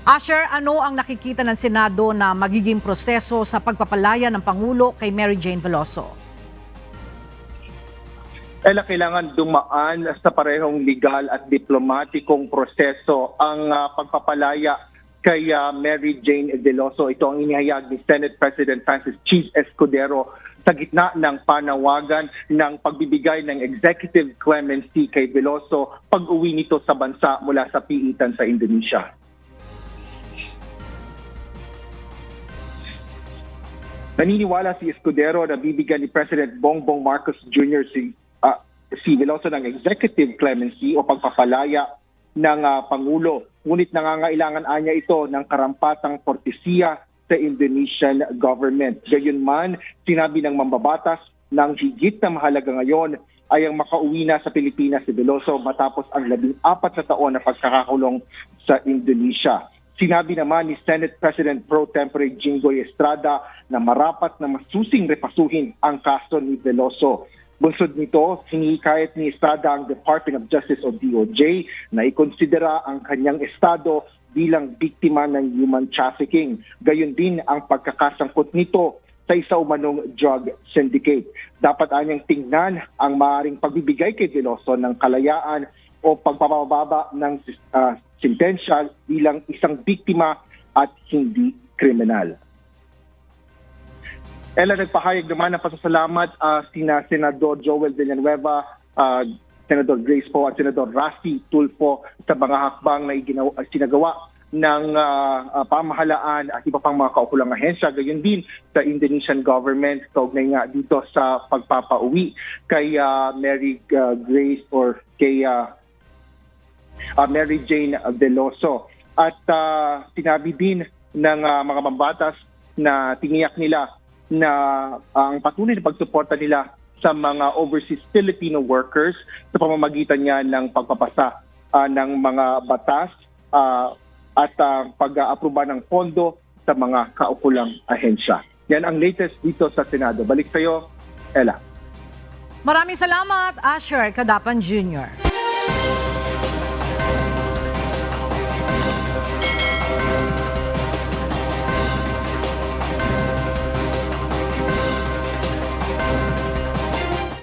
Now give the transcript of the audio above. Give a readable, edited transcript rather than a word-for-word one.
Asher, ano ang nakikita ng Senado na magiging proseso sa pagpapalaya ng Pangulo kay Mary Jane Veloso? Kailangan dumaan sa parehong legal at diplomatikong proseso ang pagpapalaya kay Mary Jane Veloso. Ito ang inihayag ni Senate President Francis Cheese Escudero sa gitna ng panawagan ng pagbibigay ng executive clemency kay Veloso pag-uwi nito sa bansa mula sa piitan sa Indonesia. Naniniwala si Escudero na bibigyan ni President Bongbong Marcos Jr. si Veloso ng executive clemency o pagpapalaya ng Pangulo. Ngunit nangangailangan anya ito ng karampatang kortesiya sa Indonesian government. Gayunman, sinabi ng mambabatas ng higit na mahalaga ngayon ay ang makauwi na sa Pilipinas si Veloso matapos ang 14 na taon na pagkakakulong sa Indonesia. Sinabi naman ni Senate President Pro Tempore Jinggoy Estrada na marapat na masusing repasuhin ang kaso ni Veloso. Bunsod nito, hinihikayat ni Estrada ang Department of Justice o DOJ na ikonsidera ang kanyang estado bilang biktima ng human trafficking. Gayon din ang pagkakasangkot nito sa isa umanong drug syndicate. Dapat anyang tingnan ang maaaring pagbibigay kay Veloso ng kalayaan o pagpapababa ng sentensya bilang isang biktima at hindi kriminal. Nagpahayag naman ng pasasalamat sina Senador Joel Villanueva, Senador Grace Poe at Senador Rafi Tulfo sa mga hakbang na sinagawa ng pamahalaan at iba pang mga kaukulang ahensya. Gayon din sa Indonesian government kaugnay nga dito sa pagpapauwi kay Mary Grace or kay Mary Jane Veloso. At sinabi din ng mga mambatas na tiniyak nila na ang patuloy na pagsuporta nila sa mga overseas Filipino workers sa pamamagitan niya ng pagpapasa ng mga batas at pag-aproba ng pondo sa mga kaukulang ahensya. Yan ang latest dito sa Senado. Balik sa iyo, Ella. Maraming salamat, Asher Cadapan Jr.